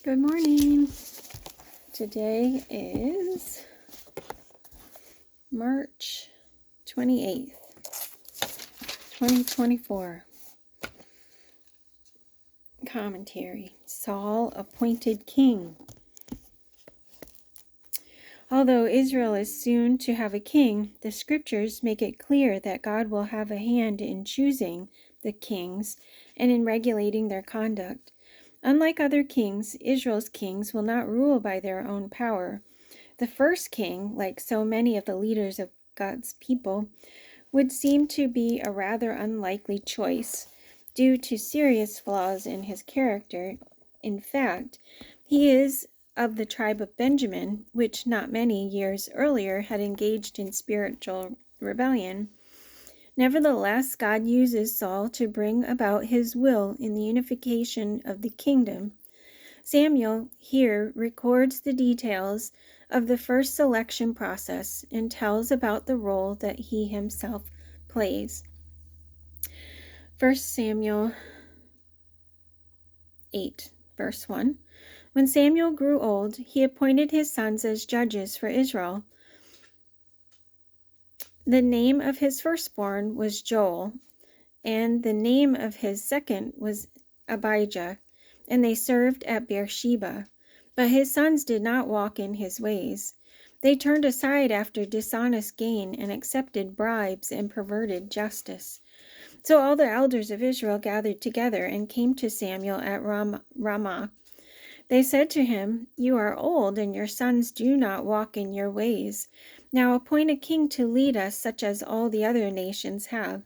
Good morning. Today is March 28th, 2024. Commentary. Saul appointed king. Although Israel is soon to have a king, the scriptures make it clear that God will have a hand in choosing the kings and in regulating their conduct. Unlike other kings, Israel's kings will not rule by their own power. The first king, like so many of the leaders of God's people, would seem to be a rather unlikely choice due to serious flaws in his character. In fact, he is of the tribe of Benjamin, which not many years earlier had engaged in spiritual rebellion. Nevertheless, God uses Saul to bring about his will in the unification of the kingdom. Samuel here records the details of the first selection process and tells about the role that he himself plays. 1 Samuel 8, verse 1. When Samuel grew old, he appointed his sons as judges for Israel. The name of his firstborn was Joel, and the name of his second was Abijah, and they served at Beersheba. But his sons did not walk in his ways. They turned aside after dishonest gain and accepted bribes and perverted justice. So all the elders of Israel gathered together and came to Samuel at Ramah. They said to him, "You are old, and your sons do not walk in your ways. Now appoint a king to lead us, such as all the other nations have."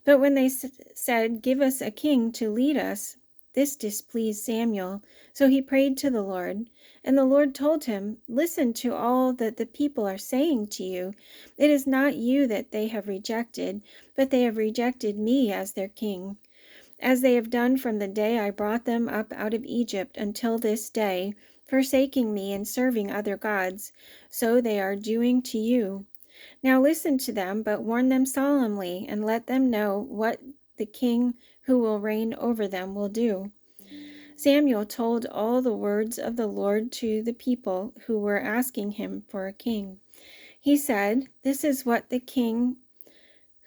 But when they said, "Give us a king to lead us," this displeased Samuel. So he prayed to the Lord. And the Lord told him, "Listen to all that the people are saying to you. It is not you that they have rejected, but they have rejected me as their king, as they have done from the day I brought them up out of Egypt until this day, forsaking me and serving other gods. So they are doing to you. Now listen to them, but warn them solemnly, and let them know what the king who will reign over them will do." Samuel told all the words of the Lord to the people who were asking him for a king. He said, "This is what the king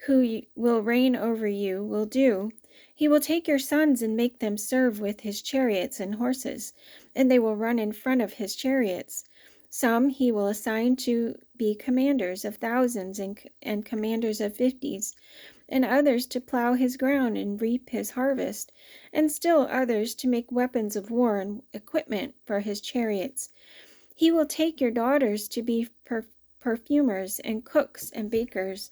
who will reign over you will do. He will take your sons and make them serve with his chariots and horses, and they will run in front of his chariots. Some he will assign to be commanders of thousands and commanders of 50s, and others to plow his ground and reap his harvest, and still others to make weapons of war and equipment for his chariots. He will take your daughters to be perfumers and cooks and bakers.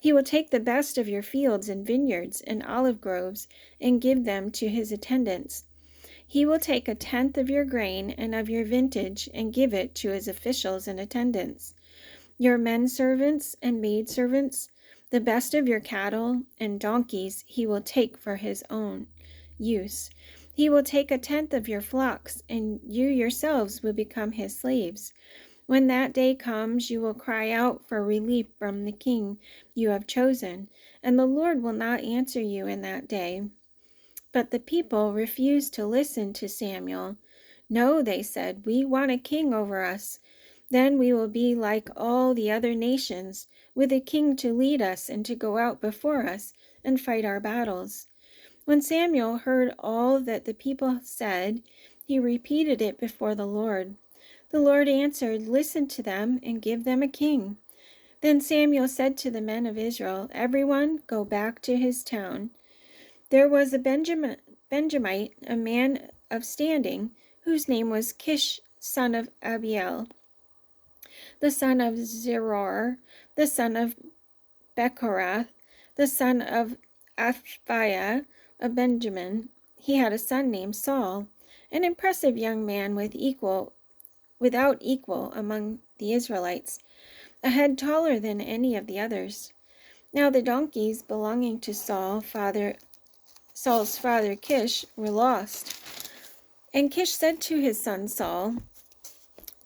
He will take the best of your fields and vineyards and olive groves and give them to his attendants. He will take 1/10 of your grain and of your vintage and give it to his officials and attendants. Your men servants and maid servants, the best of your cattle and donkeys he will take for his own use. He will take 1/10 of your flocks, and you yourselves will become his slaves. When that day comes, you will cry out for relief from the king you have chosen, and the Lord will not answer you in that day." But the people refused to listen to Samuel. "No," they said, "we want a king over us. Then we will be like all the other nations, with a king to lead us and to go out before us and fight our battles." When Samuel heard all that the people said, he repeated it before the Lord. The Lord answered, "Listen to them and give them a king." Then Samuel said to the men of Israel, "Everyone go back to his town." There was a Benjamite, a man of standing, whose name was Kish, son of Abiel, the son of Zeror, the son of Bechorath, the son of Aphiah of Benjamin. He had a son named Saul, an impressive young man without equal among the Israelites, a head taller than any of the others. Now the donkeys belonging to Saul's father Kish were lost. And Kish said to his son Saul,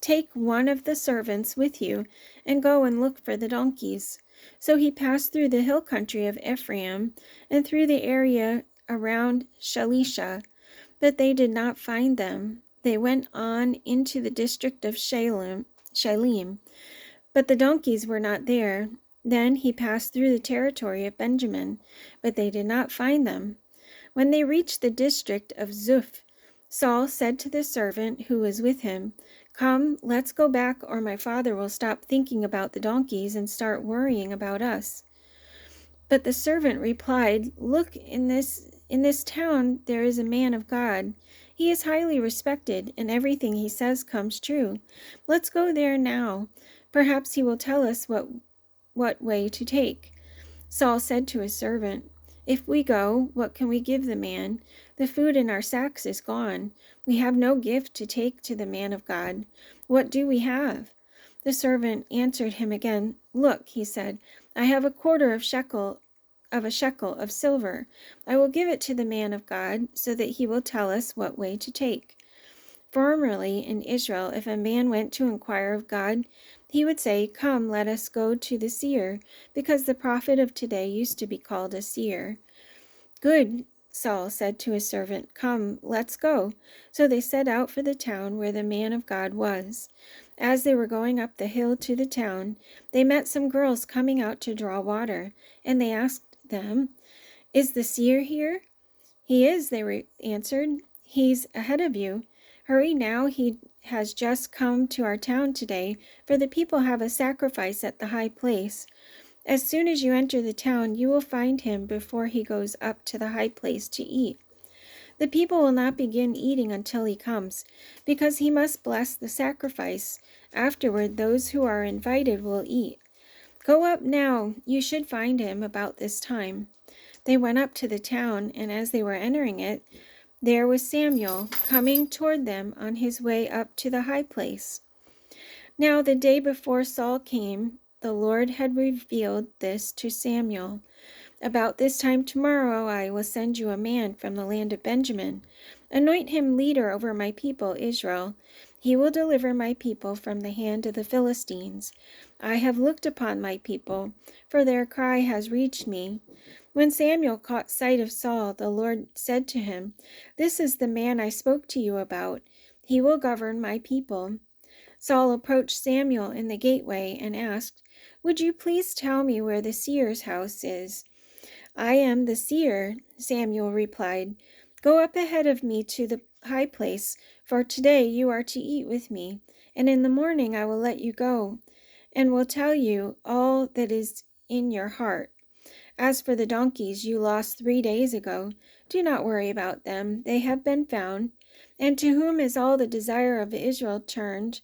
"Take one of the servants with you and go and look for the donkeys." So he passed through the hill country of Ephraim and through the area around Shalisha, but they did not find them. They went on into the district of Shalem, but the donkeys were not there. Then he passed through the territory of Benjamin, but they did not find them. When they reached the district of Zuph, Saul said to the servant who was with him, "Come, let's go back, or my father will stop thinking about the donkeys and start worrying about us." But the servant replied, "Look, in this town there is a man of God. He is highly respected, and everything he says comes true. Let's go there now. Perhaps he will tell us what way to take." Saul said to his servant, "If we go, what can we give the man? The food in our sacks is gone. We have no gift to take to the man of God. What do we have?" The servant answered him again. "Look," he said, "I have a quarter of a shekel of silver. I will give it to the man of God, so that he will tell us what way to take." Formerly in Israel, if a man went to inquire of God, he would say, "Come, let us go to the seer," because the prophet of today used to be called a seer. "Good," Saul said to his servant, "Come, let's go." So they set out for the town where the man of God was. As they were going up the hill to the town, they met some girls coming out to draw water, and they asked them, "Is the seer here?" "He is," they answered. "He's ahead of you. Hurry now, he has just come to our town today, for the people have a sacrifice at the high place. As soon as you enter the town, you will find him before he goes up to the high place to eat. The people will not begin eating until he comes, because he must bless the sacrifice. Afterward, those who are invited will eat. Go up now, you should find him about this time." They went up to the town, and as they were entering it, there was Samuel coming toward them on his way up to the high place. Now the day before Saul came, the Lord had revealed this to Samuel. "About this time tomorrow I will send you a man from the land of Benjamin. Anoint him leader over my people Israel. He will deliver my people from the hand of the Philistines. I have looked upon my people, for their cry has reached me." When Samuel caught sight of Saul, the Lord said to him, "This is the man I spoke to you about. He will govern my people." Saul approached Samuel in the gateway and asked, "Would you please tell me where the seer's house is?" "I am the seer," Samuel replied. "Go up ahead of me to the high place, for today you are to eat with me, and in the morning I will let you go, and will tell you all that is in your heart. As for the donkeys you lost 3 days ago, do not worry about them. They have been found. And to whom is all the desire of Israel turned,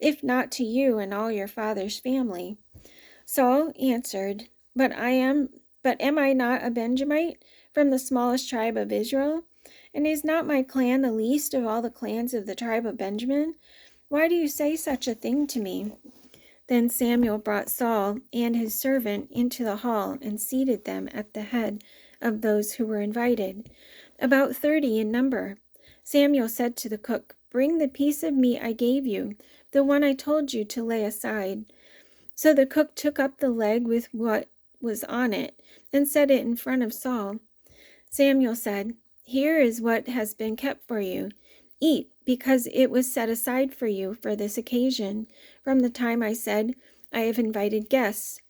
if not to you and all your father's family?" Saul answered, But am I not a Benjamite, from the smallest tribe of Israel? And is not my clan the least of all the clans of the tribe of Benjamin? Why do you say such a thing to me?" Then Samuel brought Saul and his servant into the hall and seated them at the head of those who were invited, about 30 in number. Samuel said to the cook, "Bring the piece of meat I gave you, the one I told you to lay aside." So the cook took up the leg with what was on it and set it in front of Saul. Samuel said, "Here is what has been kept for you. Eat, because it was set aside for you for this occasion, from the time I said, 'I have invited guests.'"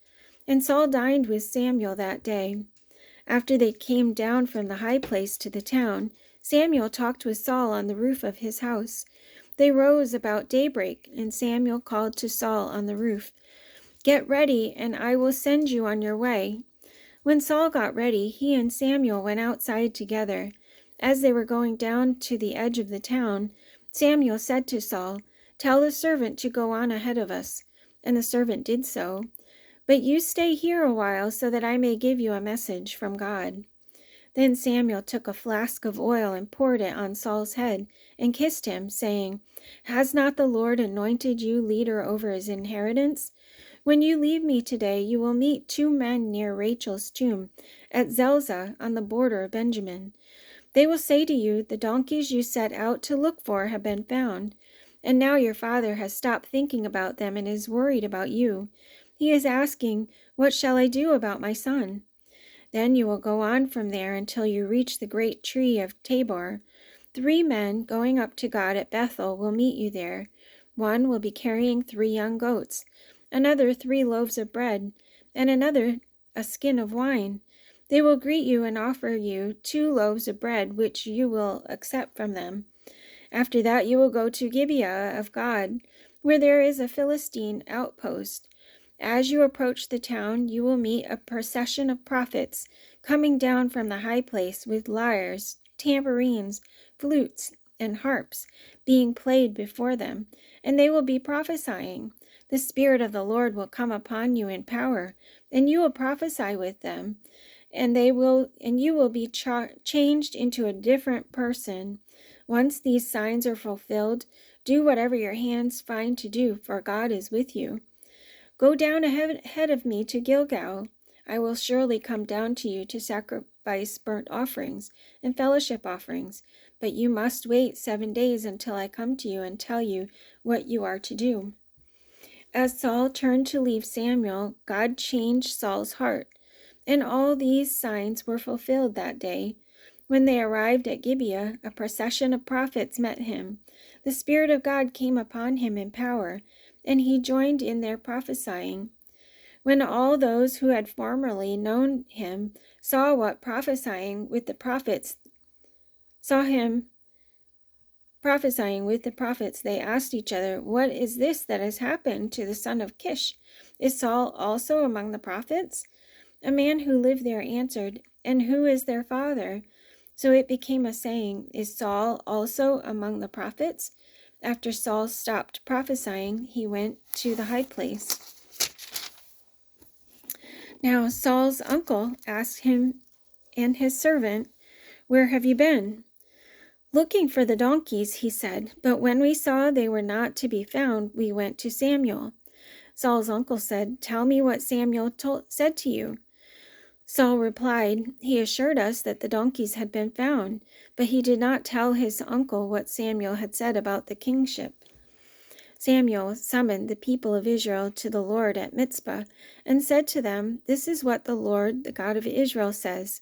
And Saul dined with Samuel that day. After they came down from the high place to the town, Samuel talked with Saul on the roof of his house. They rose about daybreak, and Samuel called to Saul on the roof, "Get ready, and I will send you on your way." When Saul got ready, he and Samuel went outside together. As they were going down to the edge of the town, Samuel said to Saul, "Tell the servant to go on ahead of us." And the servant did so. "But you stay here a while, so that I may give you a message from God." Then Samuel took a flask of oil and poured it on Saul's head and kissed him, saying, "Has not the Lord anointed you leader over his inheritance? When you leave me today, you will meet 2 men near Rachel's tomb at Zelzah on the border of Benjamin. They will say to you, 'The donkeys you set out to look for have been found.' And now your father has stopped thinking about them and is worried about you. He is asking, 'What shall I do about my son?' Then you will go on from there until you reach the great tree of Tabor. 3 men going up to God at Bethel will meet you there. One will be carrying 3 young goats, another 3 loaves of bread, and another a skin of wine. They will greet you and offer you 2 loaves of bread, which you will accept from them. After that you will go to Gibeah of God, where there is a Philistine outpost. As you approach the town, you will meet a procession of prophets coming down from the high place with lyres, tambourines, flutes, and harps being played before them, and they will be prophesying. The Spirit of the Lord will come upon you in power, and you will prophesy with them, and you will be changed into a different person. Once these signs are fulfilled, do whatever your hands find to do, for God is with you. Go down ahead of me to Gilgal. I will surely come down to you to sacrifice burnt offerings and fellowship offerings, but you must wait 7 days until I come to you and tell you what you are to do." As Saul turned to leave Samuel, God changed Saul's heart, and all these signs were fulfilled that day. When they arrived at Gibeah, a procession of prophets met him. The Spirit of God came upon him in power, and he joined in their prophesying. When all those who had formerly known him saw him prophesying with the prophets, they asked each other, "What is this that has happened to the son of Kish? Is Saul also among the prophets?" A man who lived there answered, "And who is their father?" So it became a saying, "Is Saul also among the prophets?" After Saul stopped prophesying, he went to the high place. Now Saul's uncle asked him and his servant, "Where have you been?" "Looking for the donkeys," he said, "but when we saw they were not to be found, we went to Samuel." Saul's uncle said, "Tell me what Samuel said to you." Saul replied, "He assured us that the donkeys had been found," but he did not tell his uncle what Samuel had said about the kingship. Samuel summoned the people of Israel to the Lord at Mizpah and said to them, "This is what the Lord, the God of Israel, says.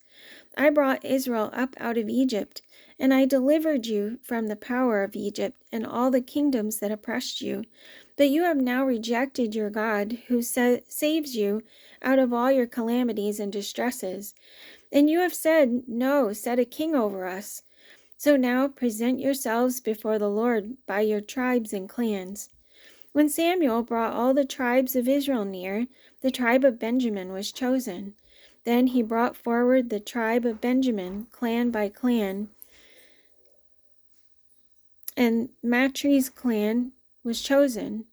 I brought Israel up out of Egypt, and I delivered you from the power of Egypt and all the kingdoms that oppressed you. But you have now rejected your God, who saves you out of all your calamities and distresses. And you have said, 'No, set a king over us.' So now present yourselves before the Lord by your tribes and clans." When Samuel brought all the tribes of Israel near, the tribe of Benjamin was chosen. Then he brought forward the tribe of Benjamin, clan by clan, and Matri's clan was chosen.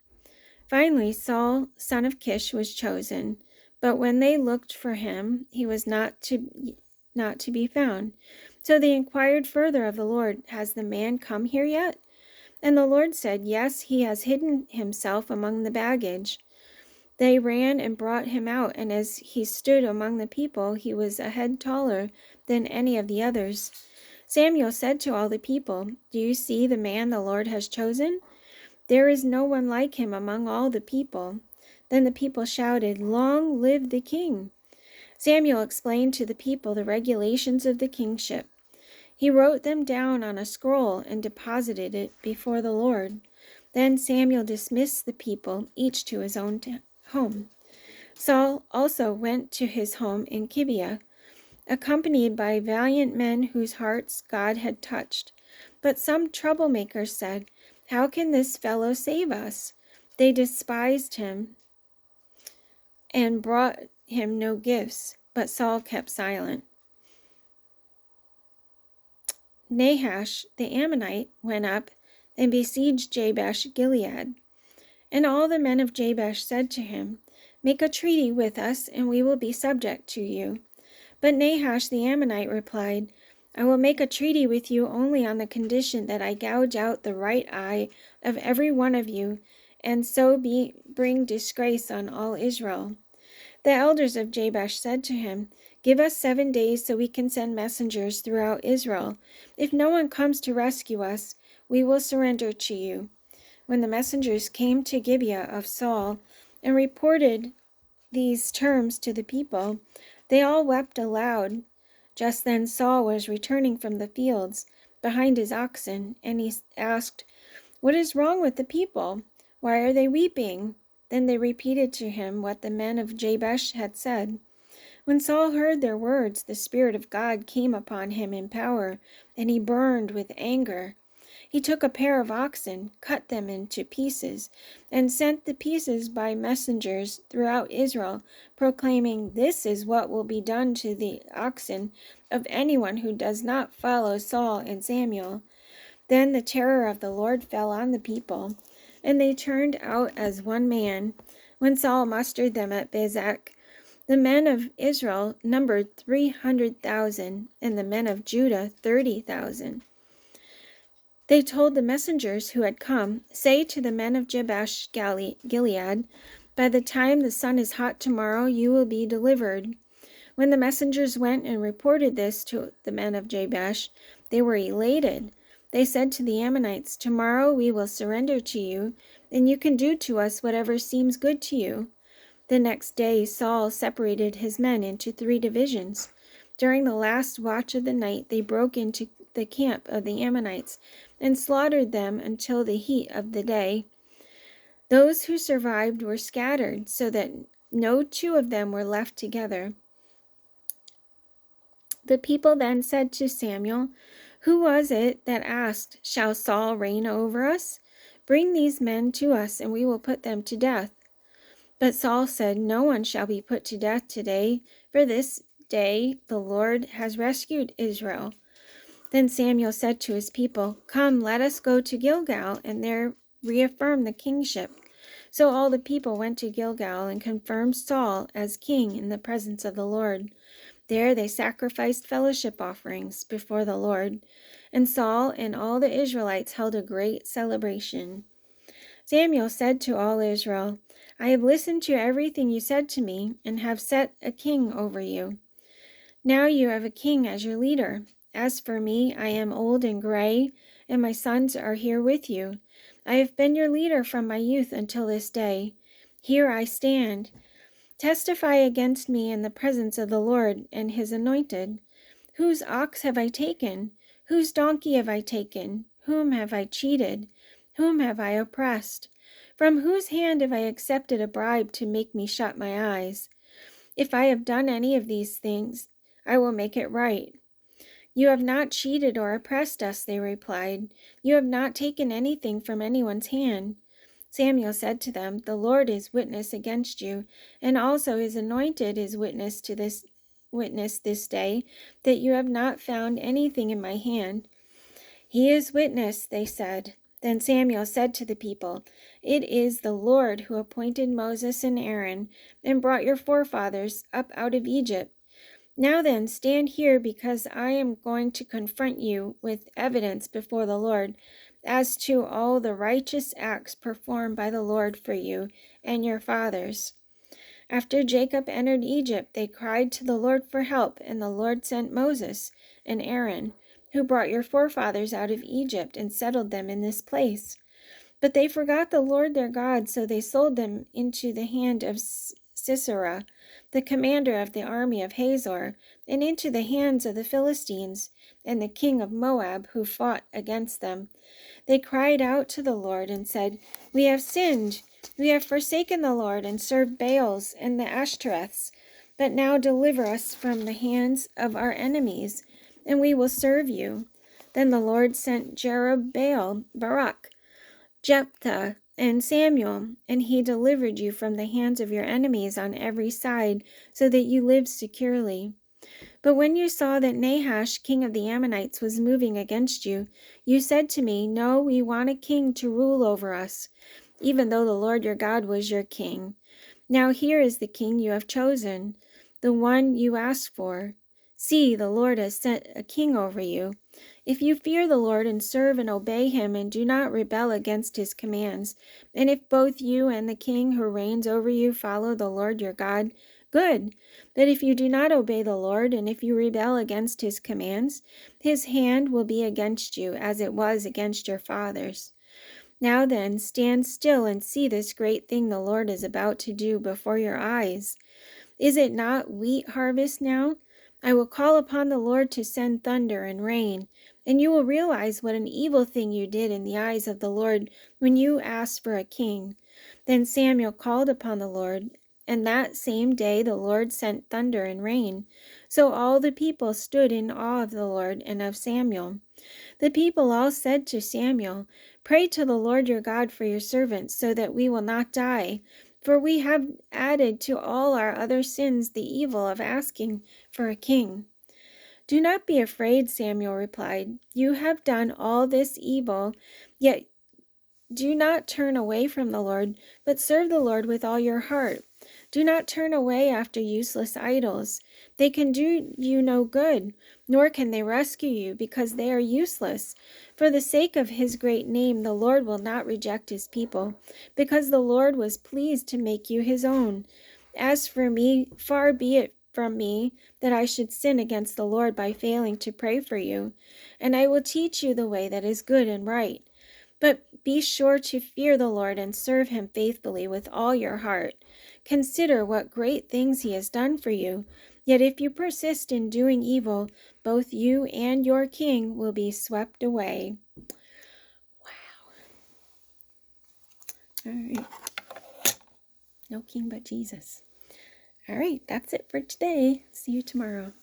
Finally, Saul, son of Kish, was chosen. But when they looked for him, he was not to be found. So they inquired further of the Lord, "Has the man come here yet?" And the Lord said, "Yes, he has hidden himself among the baggage." They ran and brought him out, and as he stood among the people, he was a head taller than any of the others. Samuel said to all the people, "Do you see the man the Lord has chosen? There is no one like him among all the people." Then the people shouted, "Long live the king!" Samuel explained to the people the regulations of the kingship. He wrote them down on a scroll and deposited it before the Lord. Then Samuel dismissed the people, each to his own home. Saul also went to his home in Gibeah, accompanied by valiant men whose hearts God had touched. But some troublemakers said, "How can this fellow save us?" They despised him and brought him no gifts, but Saul kept silent. Nahash the Ammonite went up and besieged Jabesh Gilead. And all the men of Jabesh said to him, "Make a treaty with us, and we will be subject to you." But Nahash the Ammonite replied, "I will make a treaty with you only on the condition that I gouge out the right eye of every one of you, and so bring disgrace on all Israel." The elders of Jabesh said to him, "Give us 7 days so we can send messengers throughout Israel. If no one comes to rescue us, we will surrender to you." When the messengers came to Gibeah of Saul and reported these terms to the people, they all wept aloud. Just then Saul was returning from the fields, behind his oxen, and he asked, "What is wrong with the people? Why are they weeping?" Then they repeated to him what the men of Jabesh had said. When Saul heard their words, the Spirit of God came upon him in power, and he burned with anger. He took a pair of oxen, cut them into pieces, and sent the pieces by messengers throughout Israel, proclaiming, "This is what will be done to the oxen of anyone who does not follow Saul and Samuel." Then the terror of the Lord fell on the people, and they turned out as one man. When Saul mustered them at Bezek, the men of Israel numbered 300,000, and the men of Judah 30,000. They told the messengers who had come, "Say to the men of Jabesh Gilead, by the time the sun is hot tomorrow, you will be delivered." When the messengers went and reported this to the men of Jabesh, they were elated. They said to the Ammonites, "Tomorrow we will surrender to you, and you can do to us whatever seems good to you." The next day Saul separated his men into 3 divisions. During the last watch of the night, they broke into the camp of the Ammonites and slaughtered them until the heat of the day. Those who survived were scattered, so that no 2 of them were left together. The people then said to Samuel, "Who was it that asked, 'Shall Saul reign over us?' Bring these men to us, and we will put them to death." But Saul said, "No one shall be put to death today, for this day the Lord has rescued Israel." Then Samuel said to his people, "Come, let us go to Gilgal, and there reaffirm the kingship." So all the people went to Gilgal and confirmed Saul as king in the presence of the Lord. There they sacrificed fellowship offerings before the Lord, and Saul and all the Israelites held a great celebration. Samuel said to all Israel, "I have listened to everything you said to me, and have set a king over you. Now you have a king as your leader. As for me, I am old and gray, and my sons are here with you. I have been your leader from my youth until this day. Here I stand. Testify against me in the presence of the Lord and his anointed. Whose ox have I taken? Whose donkey have I taken? Whom have I cheated? Whom have I oppressed? From whose hand have I accepted a bribe to make me shut my eyes? If I have done any of these things, I will make it right." "You have not cheated or oppressed us," they replied. "You have not taken anything from anyone's hand." Samuel said to them, "The Lord is witness against you, and also his anointed is witness this day, that you have not found anything in my hand." "He is witness," they said. Then Samuel said to the people, "It is the Lord who appointed Moses and Aaron and brought your forefathers up out of Egypt. Now then, stand here, because I am going to confront you with evidence before the Lord as to all the righteous acts performed by the Lord for you and your fathers. After Jacob entered Egypt, they cried to the Lord for help, and the Lord sent Moses and Aaron, who brought your forefathers out of Egypt and settled them in this place. But they forgot the Lord their God, so they sold them into the hand of Sisera, the commander of the army of Hazor, and into the hands of the Philistines and the king of Moab, who fought against them. They cried out to the Lord and said, 'We have sinned. We have forsaken the Lord and served Baals and the Ashtoreths. But now deliver us from the hands of our enemies, and we will serve you.' Then the Lord sent Jerubbaal, Barak, Jephthah, and Samuel, and he delivered you from the hands of your enemies on every side, so that you lived securely. But when you saw that Nahash, king of the Ammonites, was moving against you, you said to me, 'No, we want a king to rule over us,' even though the Lord your God was your king. Now here is the king you have chosen, the one you asked for. See, the Lord has set a king over you. If you fear the Lord and serve and obey him and do not rebel against his commands, and if both you and the king who reigns over you follow the Lord your God, good. But if you do not obey the Lord, and if you rebel against his commands, his hand will be against you, as it was against your fathers. Now then, stand still and see this great thing the Lord is about to do before your eyes. Is it not wheat harvest now? I will call upon the Lord to send thunder and rain, and you will realize what an evil thing you did in the eyes of the Lord when you asked for a king." Then Samuel called upon the Lord, and that same day the Lord sent thunder and rain. So all the people stood in awe of the Lord and of Samuel. The people all said to Samuel, "Pray to the Lord your God for your servants, so that we will not die. For we have added to all our other sins the evil of asking for a king." "Do not be afraid," Samuel replied. "You have done all this evil, yet do not turn away from the Lord, but serve the Lord with all your heart. Do not turn away after useless idols. They can do you no good, nor can they rescue you, because they are useless. For the sake of his great name, the Lord will not reject his people, because the Lord was pleased to make you his own. As for me, far be it from me that I should sin against the Lord by failing to pray for you, and I will teach you the way that is good and right. But be sure to fear the Lord and serve him faithfully with all your heart. Consider what great things he has done for you. Yet if you persist in doing evil, both you and your king will be swept away." Wow. All right. No king but Jesus. All right, that's it for today. See you tomorrow.